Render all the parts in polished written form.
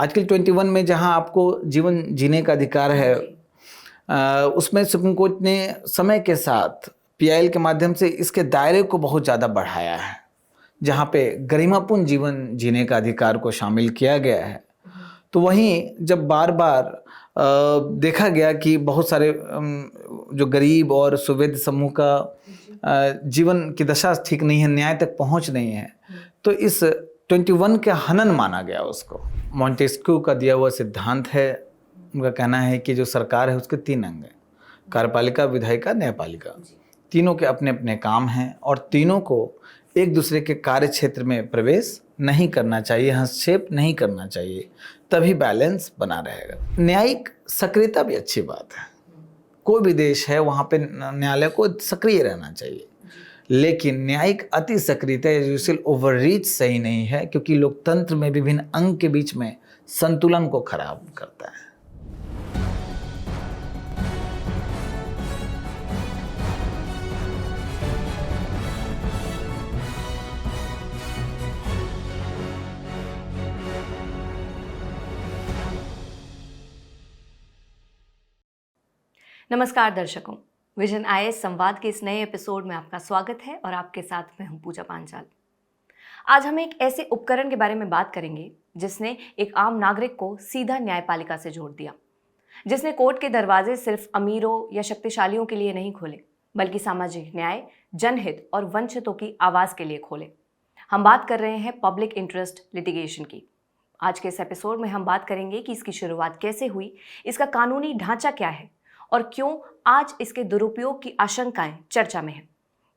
Article 21 में जहां आपको जीवन जीने का अधिकार है, उसमें सुप्रीम कोर्ट ने समय के साथ पीआईएल के माध्यम से इसके दायरे को बहुत ज़्यादा बढ़ाया है, जहां पे गरिमापूर्ण जीवन जीने का अधिकार को शामिल किया गया है। तो वहीं जब बार बार देखा गया कि बहुत सारे जो गरीब और सुविध समूह का जीवन की दशा ठीक नहीं है, न्याय तक पहुंच नहीं है, तो इस 21 का हनन माना गया उसको। मॉन्टेस्क्यू का दिया हुआ सिद्धांत है, उनका कहना है कि जो सरकार है उसके 3 अंग हैं, कार्यपालिका, विधायिका, न्यायपालिका। तीनों के अपने अपने काम हैं और तीनों को एक दूसरे के कार्य क्षेत्र में प्रवेश नहीं करना चाहिए, हस्तक्षेप नहीं करना चाहिए, तभी बैलेंस बना रहेगा। न्यायिक सक्रियता भी अच्छी बात है, कोई भी देश है वहाँ पे न्यायालय को सक्रिय रहना चाहिए, लेकिन न्यायिक अति सक्रियता या जुडिशियल ओवररीच सही नहीं है, क्योंकि लोकतंत्र में विभिन्न अंग के बीच में संतुलन को खराब करता है। नमस्कार दर्शकों, विजन आईएएस संवाद के इस नए एपिसोड में आपका स्वागत है और आपके साथ मैं हूं पूजा पांचाल। आज हम एक ऐसे उपकरण के बारे में बात करेंगे जिसने एक आम नागरिक को सीधा न्यायपालिका से जोड़ दिया, जिसने कोर्ट के दरवाजे सिर्फ अमीरों या शक्तिशालियों के लिए नहीं खोले, बल्कि सामाजिक न्याय, जनहित और वंचितों की आवाज के लिए खोले। हम बात कर रहे हैं पब्लिक इंटरेस्ट लिटिगेशन की। आज के इस एपिसोड में हम बात करेंगे कि इसकी शुरुआत कैसे हुई, इसका कानूनी ढांचा क्या है और क्यों आज इसके दुरुपयोग की आशंकाएं चर्चा में हैं।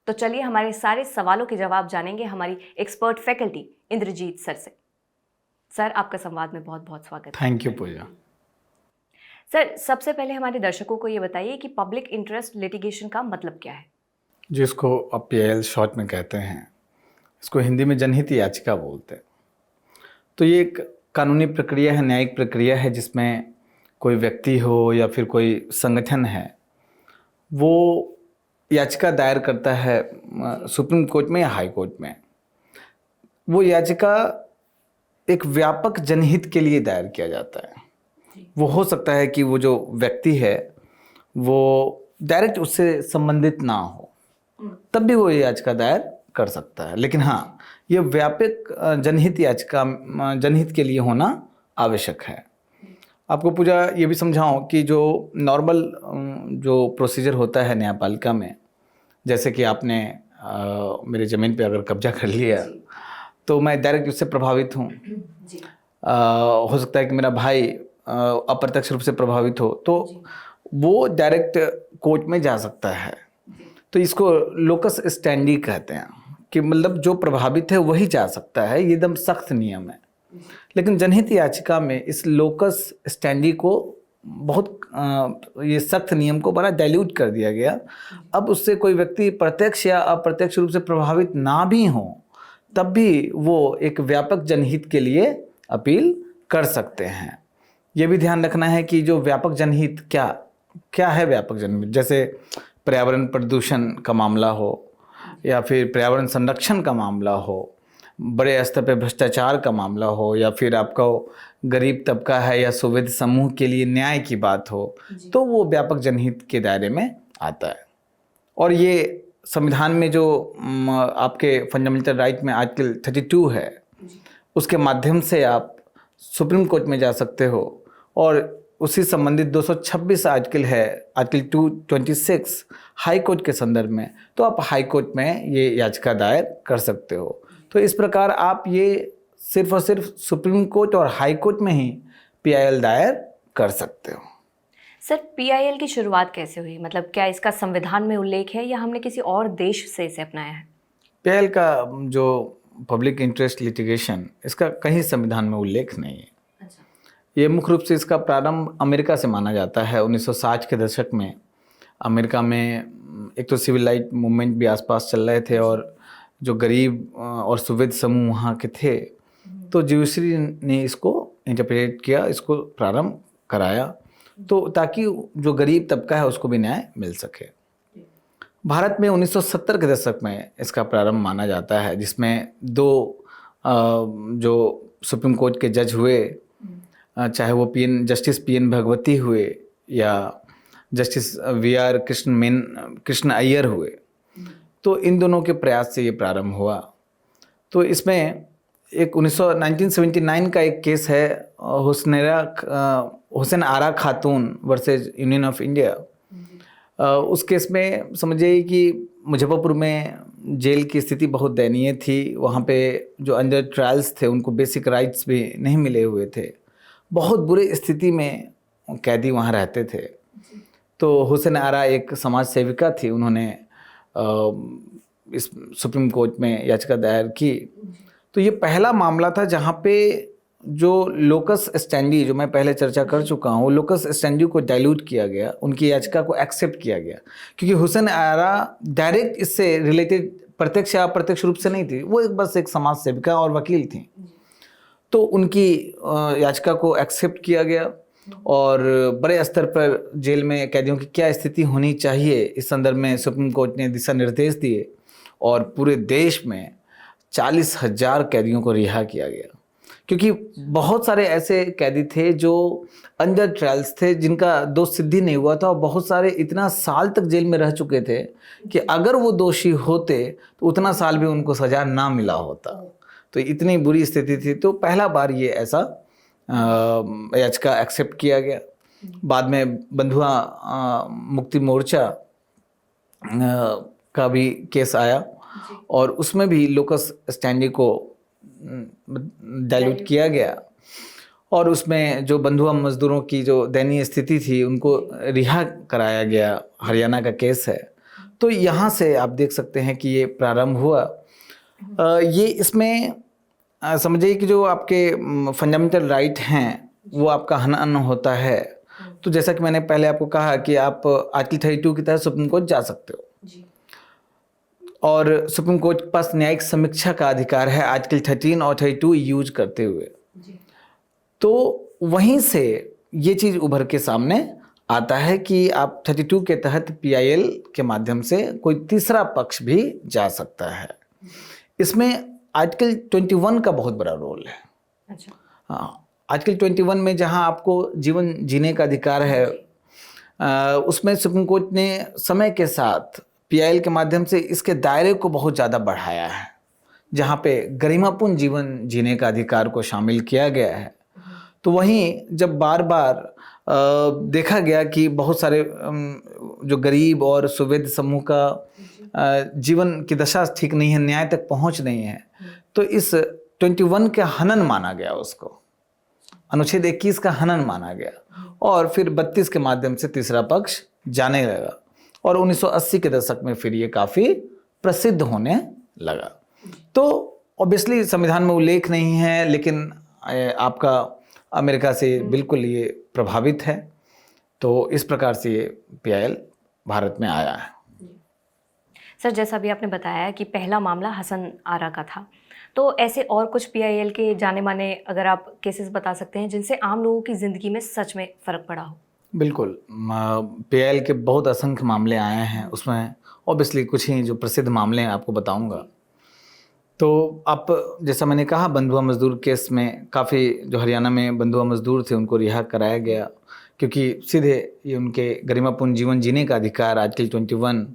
तो चलिए हमारे सारे सवालों के जवाब जानेंगे हमारी एक्सपर्ट फैकल्टी इंद्रजीत सर से। सर, आपका संवाद में बहुत बहुत स्वागत है। Thank you Puja. सर, सबसे पहले हमारे दर्शकों को ये बताइए कि पब्लिक इंटरेस्ट लिटिगेशन का मतलब क्या है? जिसको अब पीआईएल शॉर्ट में कहते हैं, इसको हिंदी में जनहित याचिका बोलते हैं। तो ये एक कानूनी प्रक्रिया है, न्यायिक प्रक्रिया है, जिसमें कोई व्यक्ति हो या फिर कोई संगठन है, वो याचिका दायर करता है सुप्रीम कोर्ट में या हाई कोर्ट में। वो याचिका एक व्यापक जनहित के लिए दायर किया जाता है। वो हो सकता है कि वो जो व्यक्ति है वो डायरेक्ट उससे संबंधित ना हो, तब भी वो याचिका दायर कर सकता है, लेकिन हाँ, ये व्यापक जनहित याचिका जनहित के लिए होना आवश्यक है। आपको पूजा ये भी समझाऊं कि जो नॉर्मल जो प्रोसीजर होता है न्यायपालिका में, जैसे कि आपने मेरे ज़मीन पे अगर कब्जा कर लिया तो मैं डायरेक्ट उससे प्रभावित हूँ। हो सकता है कि मेरा भाई अप्रत्यक्ष रूप से प्रभावित हो, तो वो डायरेक्ट कोर्ट में जा सकता है। तो इसको लोकस स्टैंडी कहते हैं कि मतलब जो प्रभावित है वही जा सकता है, ये एकदम सख्त नियम है। लेकिन जनहित याचिका में इस लोकस स्टैंडी को बहुत ये सख्त नियम को बड़ा डाइल्यूट कर दिया गया। अब उससे कोई व्यक्ति प्रत्यक्ष या अप्रत्यक्ष रूप से प्रभावित ना भी हो, तब भी वो एक व्यापक जनहित के लिए अपील कर सकते हैं। ये भी ध्यान रखना है कि जो व्यापक जनहित क्या है। व्यापक जनहित जैसे पर्यावरण प्रदूषण का मामला हो या फिर पर्यावरण संरक्षण का मामला हो, बड़े स्तर पे भ्रष्टाचार का मामला हो, या फिर आपका गरीब तबका है या सुविध समूह के लिए न्याय की बात हो, तो वो व्यापक जनहित के दायरे में आता है। और ये संविधान में जो आपके फंडामेंटल राइट में आर्टिकल 32 है, उसके माध्यम से आप सुप्रीम कोर्ट में जा सकते हो। और उसी संबंधित 226 आर्टिकल है, आर्टिकल 226 हाई कोर्ट के संदर्भ में, तो आप हाई कोर्ट में ये याचिका दायर कर सकते हो। तो इस प्रकार आप ये सिर्फ और सिर्फ सुप्रीम कोर्ट और हाई कोर्ट में ही पीआईएल दायर कर सकते हो। सर, पीआईएल की शुरुआत कैसे हुई? मतलब क्या इसका संविधान में उल्लेख है या हमने किसी और देश से इसे अपनाया है? पीआईएल का जो पब्लिक इंटरेस्ट लिटिगेशन, इसका कहीं संविधान में उल्लेख नहीं है। अच्छा। ये मुख्य रूप से इसका प्रारंभ अमेरिका से माना जाता है। 1960 के दशक में अमेरिका में एक तो सिविल राइट मूवमेंट भी आसपास चल रहे थे, और जो गरीब और सुविध समूह वहाँ के थे, तो जुडिशरी ने इसको इंटरप्रेट किया, इसको प्रारंभ कराया, तो ताकि जो गरीब तबका है उसको भी न्याय मिल सके। भारत में 1970 के दशक में इसका प्रारंभ माना जाता है, जिसमें 2 जो सुप्रीम कोर्ट के जज हुए, चाहे वो जस्टिस पीएन भगवती हुए या जस्टिस वीआर कृष्ण अय्यर हुए, तो इन दोनों के प्रयास से ये प्रारंभ हुआ। तो इसमें एक 1979 का एक केस है, हुसैन आरा खातून वर्सेस यूनियन ऑफ इंडिया। उस केस में समझिए कि मुजफ्फरपुर में जेल की स्थिति बहुत दयनीय थी। वहाँ पे जो अंडर ट्रायल्स थे उनको बेसिक राइट्स भी नहीं मिले हुए थे। बहुत बुरे स्थिति में कैदी वहाँ रहते थे। तो हुसैन आरा एक समाज सेविका थी, उन्होंने इस सुप्रीम कोर्ट में याचिका दायर की। तो ये पहला मामला था जहाँ पे जो लोकस स्टैंडी, जो मैं पहले चर्चा कर चुका हूँ, लोकस स्टैंडी को डाइल्यूट किया गया, उनकी याचिका को एक्सेप्ट किया गया, क्योंकि हुसैन आरा डायरेक्ट इससे रिलेटेड प्रत्यक्ष या अप्रत्यक्ष रूप से नहीं थी, वो बस एक समाज सेविका और वकील थी। तो उनकी याचिका को एक्सेप्ट किया गया और बड़े स्तर पर जेल में कैदियों की क्या स्थिति होनी चाहिए इस संदर्भ में सुप्रीम कोर्ट ने दिशा निर्देश दिए और पूरे देश में 40,000 कैदियों को रिहा किया गया। क्योंकि बहुत सारे ऐसे कैदी थे जो अंडर ट्रायल्स थे, जिनका दोष सिद्धि नहीं हुआ था, और बहुत सारे इतना साल तक जेल में रह चुके थे कि अगर वो दोषी होते तो उतना साल भी उनको सजा ना मिला होता। तो इतनी बुरी स्थिति थी। तो पहला बार ये ऐसा याचिका एक्सेप्ट किया गया। बाद में बंधुआ मुक्ति मोर्चा का भी केस आया और उसमें भी लोकस स्टैंडी को डाइल्यूट किया गया और उसमें जो बंधुआ मजदूरों की जो दयनीय स्थिति थी उनको रिहा कराया गया। हरियाणा का केस है। तो यहाँ से आप देख सकते हैं कि ये प्रारंभ हुआ। ये इसमें समझिए कि जो आपके फंडामेंटल राइट हैं वो आपका हनन होता है। तो जैसा कि मैंने पहले आपको कहा कि आप आर्टिकल 32 की तहत सुप्रीम कोर्ट जा सकते हो और सुप्रीम कोर्ट के पास न्यायिक समीक्षा का अधिकार है आर्टिकल 13 और 32 यूज करते हुए। तो वहीं से ये चीज़ उभर के सामने आता है कि आप 32 के तहत PIL के माध्यम से कोई तीसरा पक्ष भी जा सकता है। इसमें आर्टिकल 21 का बहुत बड़ा रोल है। अच्छा। हाँ, आर्टिकल 21 में जहां आपको जीवन जीने का अधिकार है, उसमें सुप्रीम कोर्ट ने समय के साथ PIL के माध्यम से इसके दायरे को बहुत ज़्यादा बढ़ाया है, जहाँ पे गरिमापूर्ण जीवन जीने का अधिकार को शामिल किया गया है। तो वहीं जब बार बार देखा गया कि बहुत सारे जो गरीब और सुविध समूह का जीवन की दशा ठीक नहीं है, न्याय तक पहुँच नहीं है, तो इस 21 का हनन माना गया, उसको अनुच्छेद 21 का हनन माना गया और फिर 32 के माध्यम से तीसरा पक्ष जाने लगा और 1980 के दशक में फिर ये काफ़ी प्रसिद्ध होने लगा। तो ऑब्वियसली संविधान में उल्लेख नहीं है, लेकिन आपका अमेरिका से बिल्कुल ये प्रभावित है। तो इस प्रकार से ये PIL भारत में आया है। सर, जैसा भी आपने बताया कि पहला मामला हसन आरा का था, तो ऐसे और कुछ PIL के जाने माने अगर आप केसेस बता सकते हैं जिनसे आम लोगों की ज़िंदगी में सच में फ़र्क पड़ा हो। बिल्कुल, PIL के बहुत असंख्य मामले आए हैं, उसमें ऑब्वियसली कुछ ही जो प्रसिद्ध मामले हैं आपको बताऊंगा। तो आप जैसा मैंने कहा, बंधुआ मजदूर केस में काफ़ी जो हरियाणा में बंधुआ मजदूर थे उनको रिहा कराया गया, क्योंकि सीधे ये उनके गरिमापूर्ण जीवन जीने का अधिकार आर्टिकल 21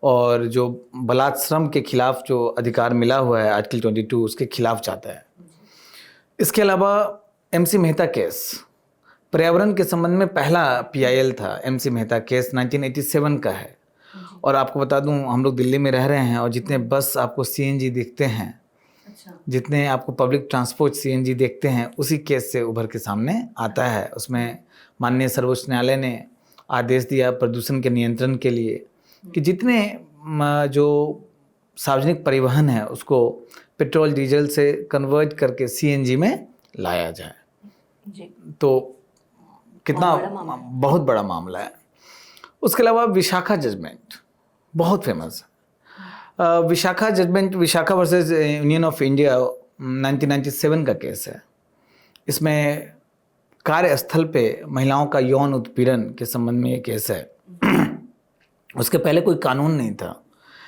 और जो बलात्श्रम के खिलाफ जो अधिकार मिला हुआ है आर्टिकल 22 उसके खिलाफ जाता है। इसके अलावा MC मेहता केस पर्यावरण के संबंध में पहला PIL था। MC मेहता केस 1987 का है और आपको बता दूं, हम लोग दिल्ली में रह रहे हैं और जितने बस आपको CNG दिखते हैं, जितने आपको पब्लिक ट्रांसपोर्ट CNG देखते हैं, उसी केस से उभर के सामने आता है। उसमें माननीय सर्वोच्च न्यायालय ने आदेश दिया प्रदूषण के नियंत्रण के लिए कि जितने जो सार्वजनिक परिवहन है उसको पेट्रोल डीजल से कन्वर्ट करके CNG में लाया जाए। तो कितना बहुत बड़ा मामला है। उसके अलावा विशाखा जजमेंट बहुत फेमस है। Vishakha judgement, Vishakha versus Union of India 1997 का केस है। इसमें कार्यस्थल पे महिलाओं का यौन उत्पीड़न के संबंध में ये केस है। उसके पहले कोई कानून नहीं था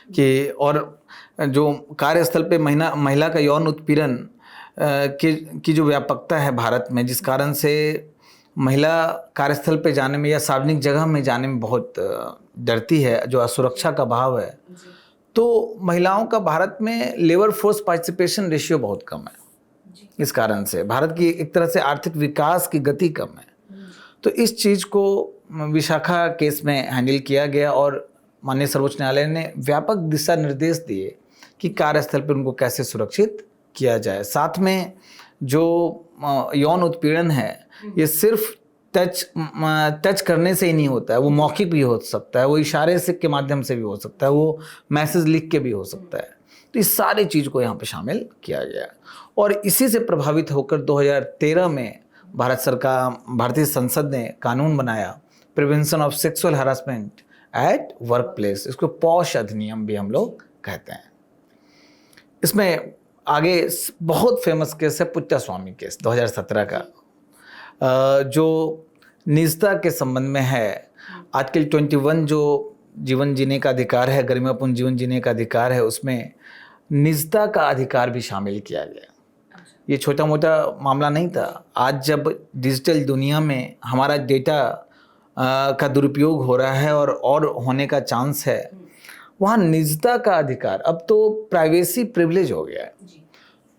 कि, और जो कार्यस्थल पे महिला का यौन उत्पीड़न की जो व्यापकता है भारत में, जिस कारण से महिला कार्यस्थल पे जाने में या सार्वजनिक जगह में जाने में बहुत डरती है, जो असुरक्षा का भाव है, तो महिलाओं का भारत में लेबर फोर्स पार्टिसिपेशन रेशियो बहुत कम है। इस कारण से भारत की एक तरह से आर्थिक विकास की गति कम है। तो इस चीज़ को विशाखा केस में हैंडल किया गया और माननीय सर्वोच्च न्यायालय ने व्यापक दिशा निर्देश दिए कि कार्यस्थल पर उनको कैसे सुरक्षित किया जाए। साथ में जो यौन उत्पीड़न है, ये सिर्फ टच करने से ही नहीं होता है, वो मौखिक भी हो सकता है, वो इशारे से के माध्यम से भी हो सकता है, वो मैसेज लिख के भी हो सकता है। तो इस सारी चीज़ को यहाँ पे शामिल किया गया और इसी से प्रभावित होकर 2013 में भारतीय संसद ने कानून बनाया, prevention of sexual harassment at work place. इसको पॉश अधिनियम भी हम लोग कहते हैं। इसमें आगे बहुत फेमस केस है पुट्टास्वामी केस 2017 का, जो निजता के संबंध में है। आर्टिकल 21 जो जीवन जीने का अधिकार है, गरिमापूर्ण जीवन जीने का अधिकार है, उसमें निजता का अधिकार भी शामिल किया गया। ये छोटा मोटा मामला नहीं था। आज जब डिजिटल दुनिया में हमारा डेटा का दुरुपयोग हो रहा है और होने का चांस है, वहाँ निजता का अधिकार, अब तो प्राइवेसी प्रिविलेज हो गया है।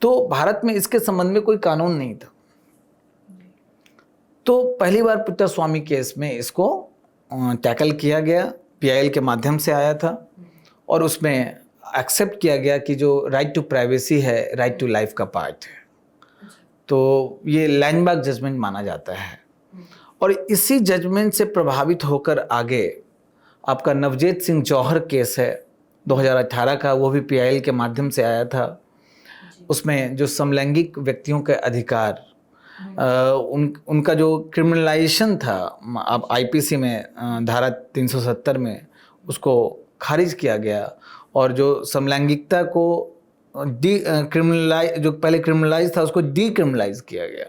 तो भारत में इसके संबंध में कोई कानून नहीं था। तो पहली बार पुट्टास्वामी केस में इसको टैकल किया गया, पीआईएल के माध्यम से आया था और उसमें एक्सेप्ट किया गया कि जो राइट टू प्राइवेसी है, राइट टू लाइफ का पार्ट है। तो ये लैंडमार्क जजमेंट माना जाता है और इसी जजमेंट से प्रभावित होकर आगे आपका नवजीत सिंह जौहर केस है 2018 का, वो भी पीआईएल के माध्यम से आया था। उसमें जो समलैंगिक व्यक्तियों के अधिकार, उनका जो क्रिमिनलाइजेशन था, अब आईपीसी में धारा 370 में उसको खारिज किया गया और जो समलैंगिकता को जो पहले क्रिमिनलाइज था उसको डीक्रिमिनलाइज किया गया।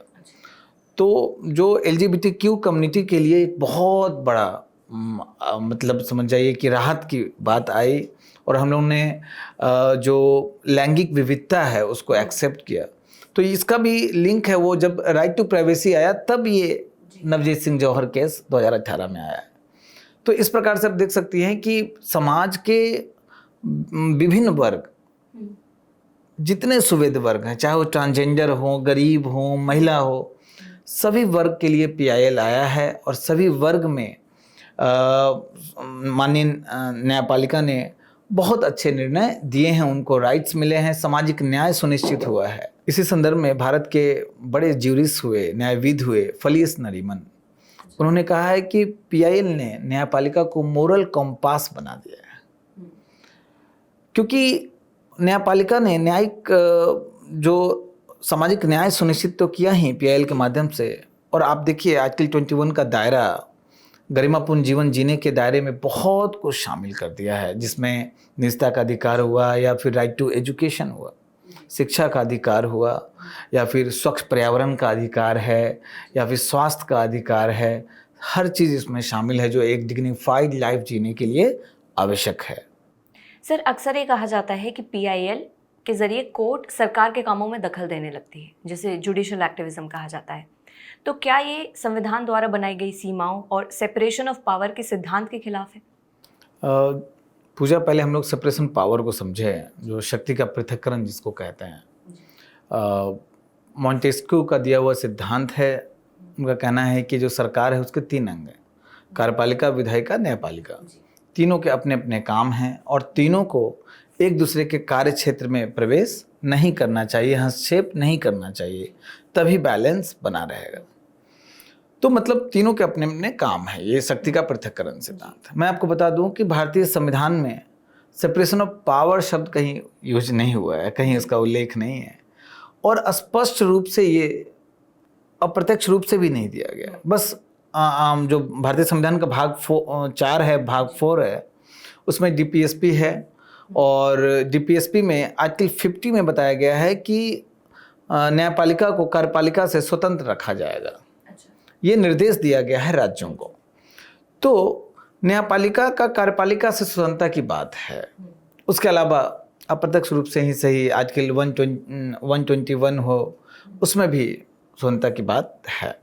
तो जो LGBTQ कम्युनिटी के लिए एक बहुत बड़ा मतलब समझ जाइए कि राहत की बात आई और हम लोगों ने जो लैंगिक विविधता है उसको एक्सेप्ट किया। तो इसका भी लिंक है, वो जब राइट टू प्राइवेसी आया तब ये नवजीत सिंह जौहर केस 2018 में आया है। तो इस प्रकार से आप देख सकती हैं कि समाज के विभिन्न वर्ग, जितने सुविध वर्ग हैं, चाहे वो ट्रांसजेंडर हो, गरीब हो, महिला हो, सभी वर्ग के लिए पीआईएल आया है और सभी वर्ग में माननीय न्यायपालिका ने बहुत अच्छे निर्णय दिए हैं, उनको राइट्स मिले हैं, सामाजिक न्याय सुनिश्चित हुआ है। इसी संदर्भ में भारत के बड़े ज्यूरिस्ट हुए, न्यायविद हुए फलियस नरीमन, उन्होंने कहा है कि पीआईएल ने न्यायपालिका को मोरल कॉम्पास बना दिया है, क्योंकि न्यायपालिका ने न्यायिक जो सामाजिक न्याय सुनिश्चित तो किया ही पीआईएल के माध्यम से। और आप देखिए आर्टिकल 21 का दायरा गरिमापूर्ण जीवन जीने के दायरे में बहुत कुछ शामिल कर दिया है, जिसमें निजता का अधिकार हुआ या फिर राइट टू एजुकेशन हुआ, शिक्षा का अधिकार हुआ, या फिर स्वच्छ पर्यावरण का अधिकार है, या फिर स्वास्थ्य का अधिकार है। हर चीज़ इसमें शामिल है जो एक डिग्निफाइड लाइफ जीने के लिए आवश्यक है। सर, अक्सर ये कहा जाता है कि पीआईएल के जरिए कोर्ट सरकार के कामों में दखल देने लगती है, जिसे जुडिशियल एक्टिविज्म कहा जाता है। तो क्या ये संविधान द्वारा बनाई गई सीमाओं और सेपरेशन ऑफ पावर के सिद्धांत के खिलाफ है? पूजा, पहले हम लोग सेपरेशन पावर को समझे, जो शक्ति का पृथक्करण जिसको कहते हैं। मॉन्टेस्क्यू का दिया हुआ सिद्धांत है, उनका कहना है कि जो सरकार है उसके 3 अंग हैं, कार्यपालिका, विधायिका, न्यायपालिका। तीनों के अपने अपने काम हैं और तीनों को एक दूसरे के कार्य क्षेत्र में प्रवेश नहीं करना चाहिए, हस्तक्षेप नहीं करना चाहिए, तभी बैलेंस बना रहेगा। तो मतलब तीनों के अपने अपने काम है, ये शक्ति का पृथक्करण सिद्धांत है। मैं आपको बता दूं कि भारतीय संविधान में सेपरेशन ऑफ पावर शब्द कहीं यूज नहीं हुआ है, कहीं इसका उल्लेख नहीं है और स्पष्ट रूप से ये अप्रत्यक्ष रूप से भी नहीं दिया गया। बस जो भारतीय संविधान का भाग 4 है, भाग 4 है, उसमें डीपीएसपी है और डीपीएसपी में आर्टिकल 50 में बताया गया है कि न्यायपालिका को कार्यपालिका से स्वतंत्र रखा जाएगा। ये निर्देश दिया गया है राज्यों को। तो न्यायपालिका का कार्यपालिका से स्वतंत्रता की बात है। उसके अलावा अप्रत्यक्ष रूप से ही सही, आर्टिकल 121 हो, उसमें भी स्वतंत्रता की बात है,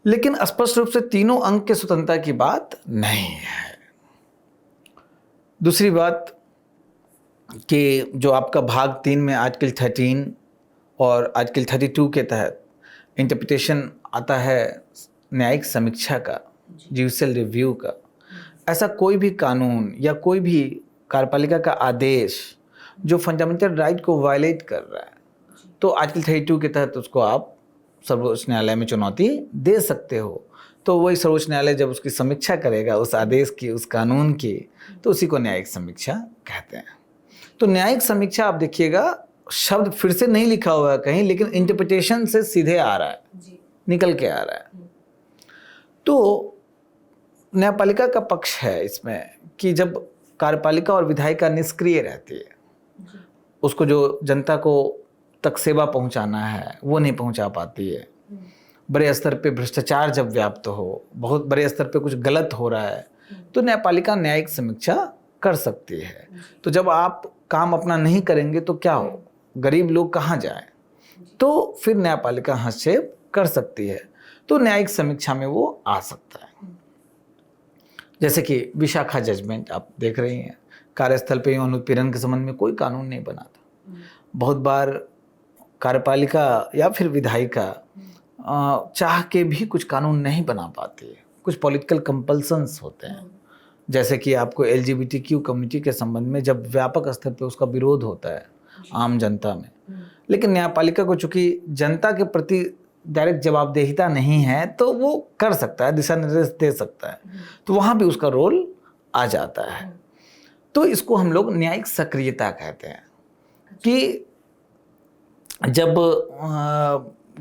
लेकिन स्पष्ट रूप से तीनों अंग के स्वतंत्रता की बात नहीं है। दूसरी बात कि जो आपका भाग 3 में आर्टिकल 13 और आर्टिकल 32 के तहत इंटरप्रिटेशन आता है न्यायिक समीक्षा का, जुडिशियल रिव्यू का, ऐसा कोई भी कानून या कोई भी कार्यपालिका का आदेश जो फंडामेंटल राइट को वायलेट कर रहा है, तो आर्टिकल 32 के तहत उसको आप सर्वोच्च न्यायालय में चुनौती दे सकते हो। तो वही सर्वोच्च न्यायालय जब उसकी समीक्षा करेगा उस आदेश की, उस कानून की, तो उसी को न्यायिक समीक्षा कहते हैं। तो न्यायिक समीक्षा आप देखिएगा, शब्द फिर से नहीं लिखा हुआ है कहीं, लेकिन इंटरप्रिटेशन से सीधे आ रहा है, निकल के आ रहा है। तो न्यायपालिका का पक्ष है इसमें कि जब कार्यपालिका और विधायिका निष्क्रिय रहती है, उसको जो जनता को तक सेवा पहुंचाना है वो नहीं पहुंचा पाती है, बड़े स्तर पे भ्रष्टाचार जब व्याप्त हो, बहुत बड़े स्तर पे कुछ गलत हो रहा है, तो न्यायपालिका न्यायिक समीक्षा कर सकती है। तो जब आप काम अपना नहीं करेंगे तो क्या हो, गरीब लोग कहाँ जाएं, तो फिर न्यायपालिका हस्तक्षेप कर सकती है, तो न्यायिक समीक्षा में वो आ सकता है। जैसे कि विशाखा जजमेंट आप देख रही हैं, कार्यस्थल पे यौन उत्पीड़न के संबंध में कोई कानून नहीं बना था। बहुत बार कार्यपालिका या फिर विधायिका चाह के भी कुछ कानून नहीं बना पाती है, कुछ पॉलिटिकल कंपल्सन्स होते हैं। जैसे कि आपको LGBTQ कम्युनिटी के संबंध में जब व्यापक स्तर पे उसका विरोध होता है आम जनता में, लेकिन न्यायपालिका को चूंकि जनता के प्रति डायरेक्ट जवाबदेहिता नहीं है, तो वो कर सकता है, दिशा निर्देश दे सकता है, तो वहाँ भी उसका रोल आ जाता है। तो इसको हम लोग न्यायिक सक्रियता कहते हैं कि जब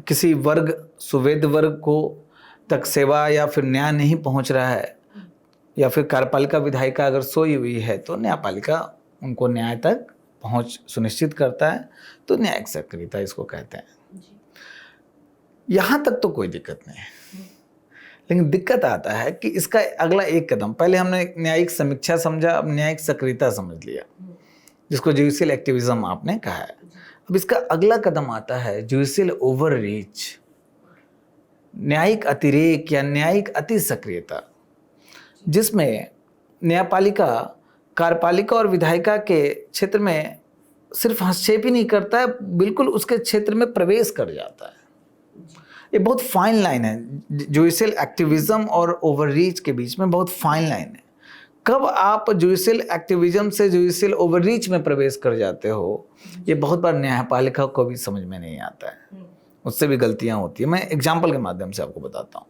किसी वर्ग, सुवेद वर्ग को तक सेवा या फिर न्याय नहीं पहुंच रहा है, या फिर कार्यपालिका विधायिका अगर सोई हुई है, तो न्यायपालिका उनको न्याय तक पहुंच सुनिश्चित करता है, तो न्यायिक सक्रियता इसको कहते हैं। यहाँ तक तो कोई दिक्कत नहीं है, लेकिन दिक्कत आता है कि इसका अगला एक कदम, पहले हमने न्यायिक समीक्षा समझा, अब न्यायिक सक्रियता समझ लिया, जिसको जुडिशियल एक्टिविज्म आपने कहा है। अब इसका अगला कदम आता है जुडिशियल ओवररीच, न्यायिक अतिरेक या न्यायिक अति सक्रियता, जिसमें न्यायपालिका कार्यपालिका और विधायिका के क्षेत्र में सिर्फ हस्तक्षेप ही नहीं करता है, बिल्कुल उसके क्षेत्र में प्रवेश कर जाता है। ये बहुत फाइन लाइन है, जुडिशियल एक्टिविज्म और ओवररीच के बीच में बहुत फाइन लाइन है। कब आप जुडिशियल एक्टिविज्म से जुडिशियल ओवररीच में प्रवेश कर जाते हो, ये बहुत बार न्यायपालिका को भी समझ में नहीं आता है, उससे भी गलतियां होती है। मैं एग्जाम्पल के माध्यम से आपको बताता हूँ।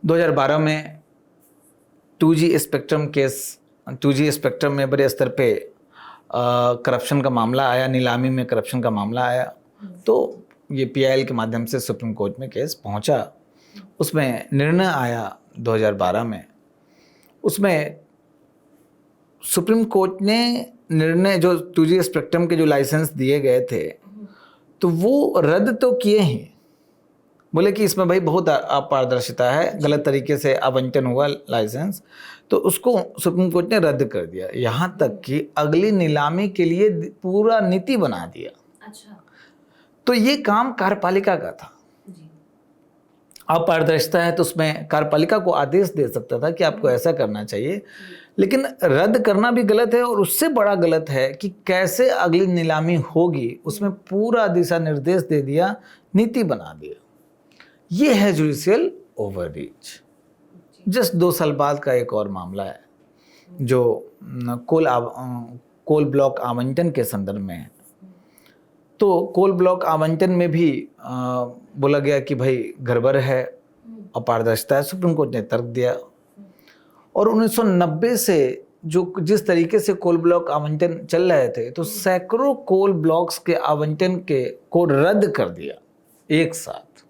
2012 में 2G spectrum case, 2G spectrum में बड़े स्तर पे करप्शन का मामला आया, नीलामी में करप्शन का मामला आया, तो ये PIL के माध्यम से सुप्रीम कोर्ट में केस पहुंचा। उसमें निर्णय आया 2012 में, उसमें सुप्रीम कोर्ट ने निर्णय, जो 2G स्पेक्ट्रम के जो लाइसेंस दिए गए थे, तो वो रद्द तो किए ही, बोले कि इसमें भाई बहुत अपारदर्शिता है, गलत तरीके से आवंटन हुआ लाइसेंस, तो उसको सुप्रीम कोर्ट ने रद्द कर दिया। यहाँ तक कि अगली नीलामी के लिए पूरा नीति बना दिया। अच्छा। तो ये काम कार्यपालिका का था। अपारदर्शिता है तो उसमें कार्यपालिका को आदेश दे सकता था कि आपको ऐसा करना चाहिए, लेकिन रद्द करना भी गलत है, और उससे बड़ा गलत है कि कैसे अगली नीलामी होगी उसमें पूरा दिशा निर्देश दे दिया, नीति बना दिया। ये है जुडिशियल ओवररीच। जस्ट 2 साल बाद का एक और मामला है जो कोल ब्लॉक आवंटन के संदर्भ में है। तो कोल ब्लॉक आवंटन में भी बोला गया कि भाई गड़बड़ है, अपारदर्शिता है, सुप्रीम कोर्ट ने तर्क दिया। और 1990 से जो जिस तरीके से कोल ब्लॉक आवंटन चल रहे थे, तो सैकड़ों कोल ब्लॉक्स के आवंटन को रद्द कर दिया एक साथ,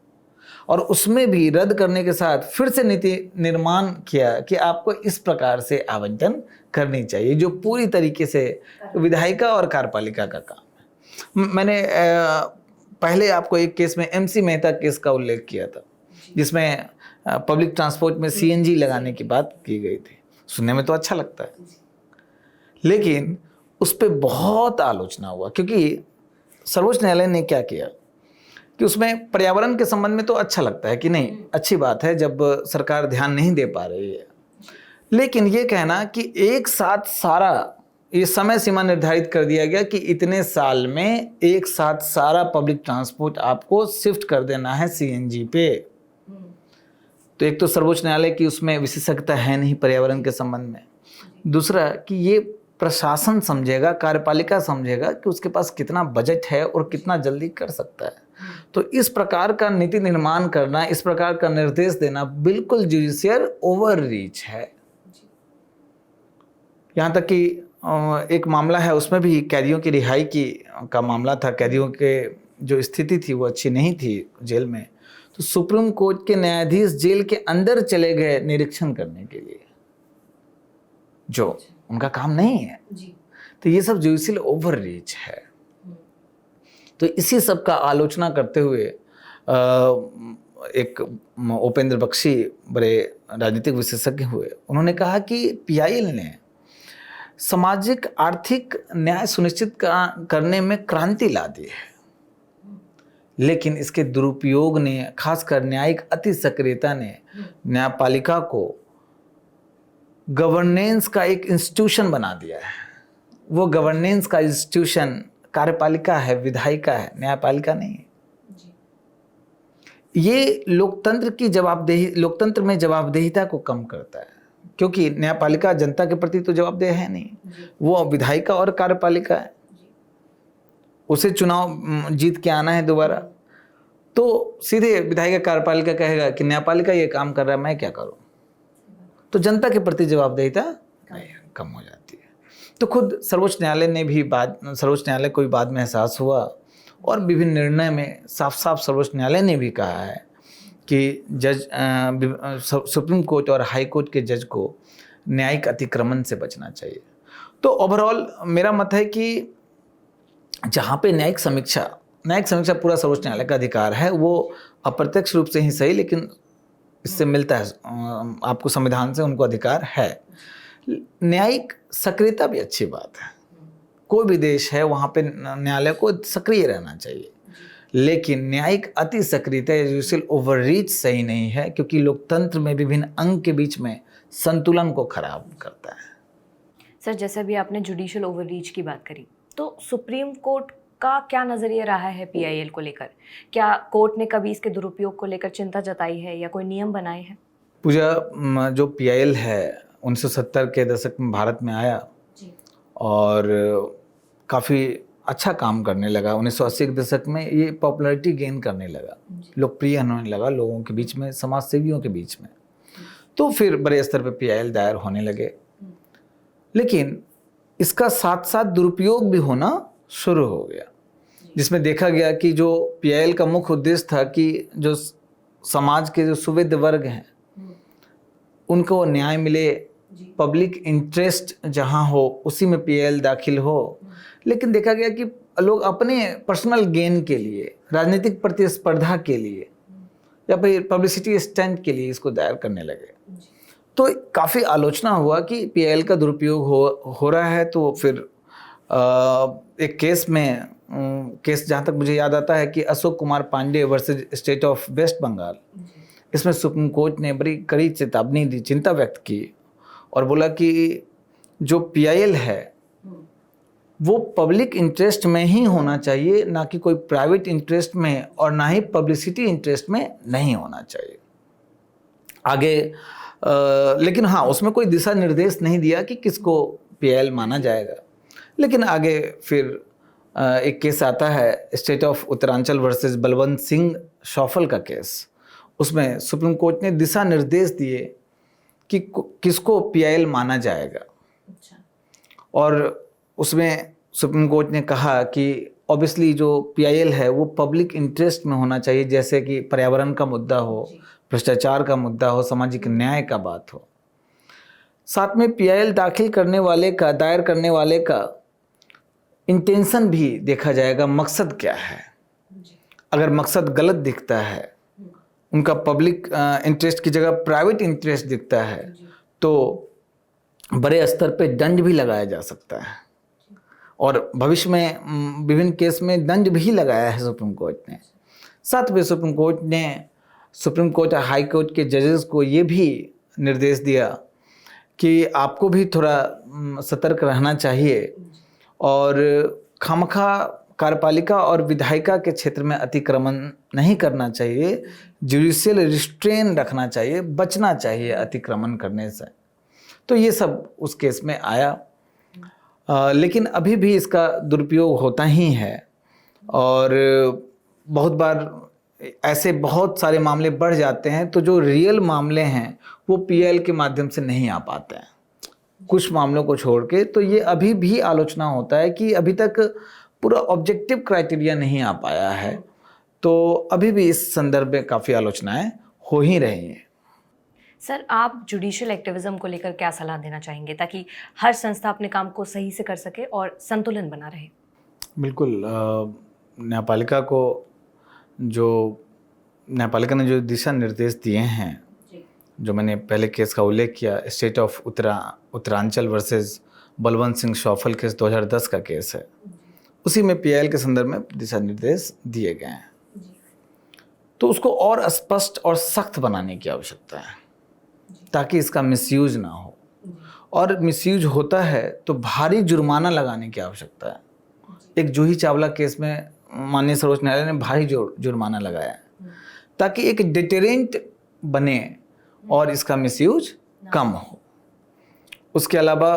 और उसमें भी रद्द करने के साथ फिर से नीति निर्माण किया कि आपको इस प्रकार से आवंटन करनी चाहिए, जो पूरी तरीके से विधायिका और कार्यपालिका का काम है। मैंने पहले आपको एक केस में MC मेहता केस का उल्लेख किया था, जिसमें पब्लिक ट्रांसपोर्ट में CNG लगाने की बात की गई थी। सुनने में तो अच्छा लगता है, लेकिन उस पर बहुत आलोचना हुआ, क्योंकि सर्वोच्च न्यायालय ने क्या किया कि उसमें पर्यावरण के संबंध में तो अच्छा लगता है कि नहीं, अच्छी बात है जब सरकार ध्यान नहीं दे पा रही है, लेकिन ये कहना कि एक साथ सारा, ये समय सीमा निर्धारित कर दिया गया कि इतने साल में एक साथ सारा पब्लिक ट्रांसपोर्ट आपको शिफ्ट कर देना है सीएनजी पे। तो एक तो सर्वोच्च न्यायालय की उसमें विशेषज्ञता है नहीं पर्यावरण के संबंध में, दूसरा कि ये प्रशासन समझेगा, कार्यपालिका समझेगा कि उसके पास कितना बजट है और कितना जल्दी कर सकता है। तो इस प्रकार का नीति निर्माण करना, इस प्रकार का निर्देश देना बिल्कुल जुडिशियल ओवर रीच है। यहाँ तक कि एक मामला है, उसमें भी कैदियों की रिहाई का मामला था। कैदियों के जो स्थिति थी वो अच्छी नहीं थी जेल में, तो सुप्रीम कोर्ट के न्यायाधीश जेल के अंदर चले गए निरीक्षण करने के लिए, जो उनका काम नहीं है। तो ये सब जुडिशियल ओवर रीच है। तो इसी सब का आलोचना करते हुए एक उपेंद्र बख्शी बड़े राजनीतिक विशेषज्ञ हुए, उन्होंने कहा कि पीआईएल ने सामाजिक आर्थिक न्याय सुनिश्चित करने में क्रांति ला दी है, लेकिन इसके दुरुपयोग ने, खासकर न्यायिक अति सक्रियता ने न्यायपालिका को गवर्नेंस का एक इंस्टीट्यूशन बना दिया है। वो गवर्नेंस का इंस्टीट्यूशन कार्यपालिका है, विधायिका है, न्यायपालिका नहीं है। ये लोकतंत्र में जवाबदेहिता को कम करता है, क्योंकि न्यायपालिका जनता के प्रति तो जवाबदेह है नहीं, वो विधायिका और कार्यपालिका है। उसे चुनाव जीत के आना है दोबारा, तो सीधे विधायिका कार्यपालिका कहेगा कि न्यायपालिका ये काम कर रहा है, मैं क्या करूं। तो जनता के प्रति जवाबदेहिता कम हो जाती है। तो खुद सर्वोच्च न्यायालय को भी बाद में एहसास हुआ और विभिन्न निर्णय में साफ साफ सर्वोच्च न्यायालय ने भी कहा है कि सुप्रीम कोर्ट और हाई कोर्ट के जज को न्यायिक अतिक्रमण से बचना चाहिए। तो ओवरऑल मेरा मत है कि जहाँ पे न्यायिक समीक्षा पूरा सर्वोच्च न्यायालय का अधिकार है, वो अप्रत्यक्ष रूप से ही सही, लेकिन इससे मिलता है आपको, संविधान से उनको अधिकार है। न्यायिक सक्रियता भी अच्छी बात है, कोई भी देश है वहाँ पे न्यायालय को सक्रिय रहना चाहिए, लेकिन न्यायिक अति सक्रियता या जुडिशियल ओवररीच सही नहीं है, क्योंकि लोकतंत्र में विभिन्न अंग के बीच में संतुलन को खराब करता है। सर, जैसे भी आपने जुडिशियल ओवररीच की बात करी, तो सुप्रीम कोर्ट का क्या नज़रिया रहा है पीआईएल को लेकर? क्या कोर्ट ने कभी इसके दुरुपयोग को लेकर चिंता जताई है या कोई नियम बनाए हैं? पूजा, जो पीआईएल है 1970 के दशक में भारत में आया और काफ़ी अच्छा काम करने लगा। 1980 के दशक में ये पॉपुलैरिटी गेन करने लगा, लोकप्रिय होने लगा लोगों के बीच में, समाज सेवियों के बीच में। तो फिर बड़े स्तर पे पीआईएल दायर होने लगे, लेकिन इसका साथ साथ दुरुपयोग भी होना शुरू हो गया, जिसमें देखा गया कि जो पीआईएल का मुख्य उद्देश्य था कि जो समाज के जो सुविध वर्ग हैं उनको न्याय मिले, पब्लिक इंटरेस्ट जहां हो उसी में पीआईएल दाखिल हो, लेकिन देखा गया कि लोग अपने पर्सनल गेन के लिए, राजनीतिक प्रतिस्पर्धा के लिए या फिर पब्लिसिटी स्टंट के लिए इसको दायर करने लगे। तो काफ़ी आलोचना हुआ कि पीआईएल का दुरुपयोग हो रहा है। तो फिर एक केस जहाँ तक मुझे याद आता है कि Ashok Kumar Pandey versus State of West Bengal, इसमें सुप्रीम कोर्ट ने बड़ी कड़ी चेतावनी दी, चिंता व्यक्त की और बोला कि जो पीआईएल है वो पब्लिक इंटरेस्ट में ही होना चाहिए, ना कि कोई प्राइवेट इंटरेस्ट में और ना ही पब्लिसिटी इंटरेस्ट में नहीं होना चाहिए। आगे लेकिन हाँ, उसमें कोई दिशा निर्देश नहीं दिया कि किसको पीआईएल माना जाएगा। लेकिन आगे फिर एक केस आता है state of Uttaranchal versus Balwant Singh Shaufal का केस। उसमें सुप्रीम कोर्ट ने दिशा निर्देश दिए कि किसको पीआईएल माना जाएगा। और उसमें सुप्रीम कोर्ट ने कहा कि ऑब्वियसली जो पीआईएल है वो पब्लिक इंटरेस्ट में होना चाहिए, जैसे कि पर्यावरण का मुद्दा हो, भ्रष्टाचार का मुद्दा हो, सामाजिक न्याय का बात हो। साथ में पीआईएल दायर करने वाले का इंटेंशन भी देखा जाएगा, मकसद क्या है। अगर मकसद गलत दिखता है, उनका पब्लिक इंटरेस्ट की जगह प्राइवेट इंटरेस्ट दिखता है, तो बड़े स्तर पे दंड भी लगाया जा सकता है, और भविष्य में विभिन्न केस में दंड भी लगाया है सुप्रीम कोर्ट ने। साथ में सुप्रीम कोर्ट ने सुप्रीम कोर्ट और हाई कोर्ट के जजेस को ये भी निर्देश दिया कि आपको भी थोड़ा सतर्क रहना चाहिए और खामखा कार्यपालिका और विधायिका के क्षेत्र में अतिक्रमण नहीं करना चाहिए, जुडिशियल रिस्ट्रेन रखना चाहिए, बचना चाहिए अतिक्रमण करने से। तो ये सब उस केस में आया, लेकिन अभी भी इसका दुरुपयोग होता ही है, और बहुत बार ऐसे बहुत सारे मामले बढ़ जाते हैं, तो जो रियल मामले हैं वो पीएल के माध्यम से नहीं आ पाते हैं, कुछ मामलों को छोड़ के। तो ये अभी भी आलोचना होता है कि अभी तक पूरा ऑब्जेक्टिव क्राइटेरिया नहीं आ पाया है, तो अभी भी इस संदर्भ में काफ़ी आलोचनाएं हो ही रही हैं। सर, आप जुडिशियल एक्टिविज्म को लेकर क्या सलाह देना चाहेंगे ताकि हर संस्था अपने काम को सही से कर सके और संतुलन बना रहे? बिल्कुल, न्यायपालिका ने जो दिशा निर्देश दिए हैं, जो मैंने पहले केस का उल्लेख किया, state of Uttaranchal versus Balwant Singh Shaufal case 2010 का केस है, उसी में पीआईएल के संदर्भ में दिशा निर्देश दिए गए हैं। तो उसको और स्पष्ट और सख्त बनाने की आवश्यकता है ताकि इसका मिसयूज ना हो, और मिसयूज होता है तो भारी जुर्माना लगाने की आवश्यकता है। एक जूही चावला केस में माननीय सर्वोच्च न्यायालय ने भारी जुर्माना लगाया ताकि एक डिटेरेंट बने और इसका मिसयूज कम हो। उसके अलावा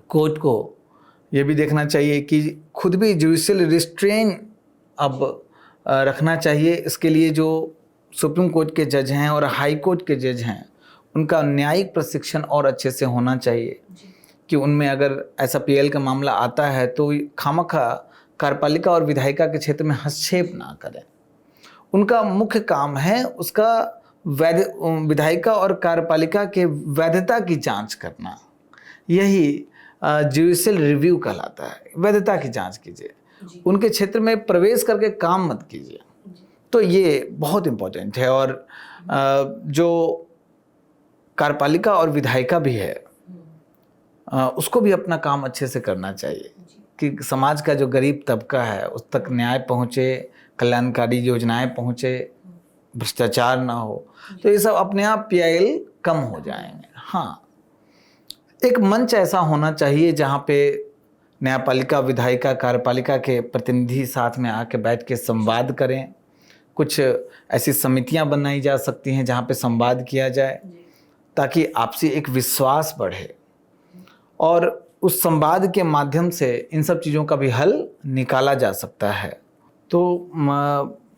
कोर्ट को ये भी देखना चाहिए कि खुद भी जुडिशियल रिस्ट्रेन अब रखना चाहिए। इसके लिए जो सुप्रीम कोर्ट के जज हैं और हाई कोर्ट के जज हैं, उनका न्यायिक प्रशिक्षण और अच्छे से होना चाहिए कि उनमें अगर ऐसा पीएल का मामला आता है तो खामखा कार्यपालिका और विधायिका के क्षेत्र में हस्तक्षेप ना करें। उनका मुख्य काम है उसका विधायिका और कार्यपालिका के वैधता की जांच करना। यही जुडिशियल रिव्यू कहलाता है। वैधता की जांच कीजिए, उनके क्षेत्र में प्रवेश करके काम मत कीजिए। तो ये बहुत इम्पोर्टेंट है। और जो कार्यपालिका और विधायिका भी है, उसको भी अपना काम अच्छे से करना चाहिए कि समाज का जो गरीब तबका है उस तक न्याय पहुँचे, कल्याणकारी योजनाएं पहुँचे, भ्रष्टाचार ना हो। तो ये सब अपने आप पीआईएल कम हो जाएंगे। हाँ, एक मंच ऐसा होना चाहिए जहाँ पे न्यायपालिका, विधायिका, कार्यपालिका के प्रतिनिधि साथ में आके बैठ के संवाद करें। कुछ ऐसी समितियां बनाई जा सकती हैं जहाँ पे संवाद किया जाए ताकि आपसी एक विश्वास बढ़े, और उस संवाद के माध्यम से इन सब चीज़ों का भी हल निकाला जा सकता है। तो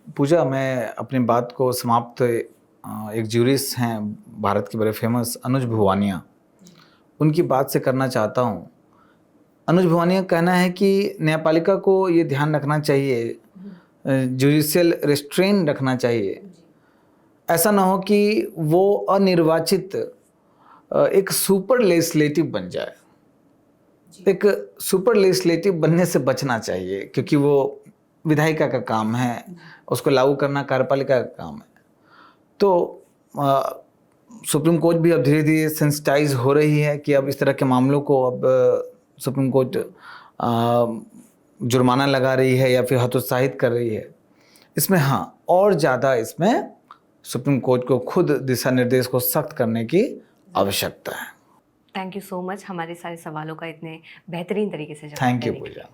पूजा, मैं अपनी बात को समाप्त एक ज्यूरिस्ट हैं भारत के बड़े फेमस अनुज भुवानिया, उनकी बात से करना चाहता हूँ। अनुज भुवानिया का कहना है कि न्यायपालिका को ये ध्यान रखना चाहिए, जुडिशियल रिस्ट्रेन रखना चाहिए। ऐसा ना हो कि वो अनिर्वाचित एक सुपर लेजिस्लेटिव बन जाए। एक सुपर लेजिस्लेटिव बनने से बचना चाहिए, क्योंकि वो विधायिका का काम है, उसको लागू करना कार्यपालिका का काम है। तो सुप्रीम कोर्ट भी अब धीरे धीरे सेंसिटाइज हो रही है कि अब इस तरह के मामलों को अब सुप्रीम कोर्ट जुर्माना लगा रही है या फिर हतोत्साहित कर रही है। इसमें हाँ, और ज़्यादा इसमें सुप्रीम कोर्ट को खुद दिशा निर्देश को सख्त करने की आवश्यकता है। थैंक यू सो मच हमारे सारे सवालों का इतने बेहतरीन तरीके से जवाब थैंक यू देने के लिए। पूजा।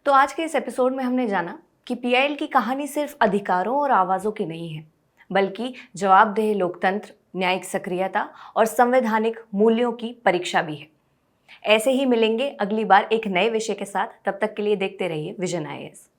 तो आज के इस एपिसोड में हमने जाना कि पीआईएल की कहानी सिर्फ अधिकारों और आवाज़ों की नहीं है, बल्कि जवाबदेह लोकतंत्र, न्यायिक सक्रियता और संवैधानिक मूल्यों की परीक्षा भी है। ऐसे ही मिलेंगे अगली बार एक नए विषय के साथ। तब तक के लिए देखते रहिए विजन आईएएस।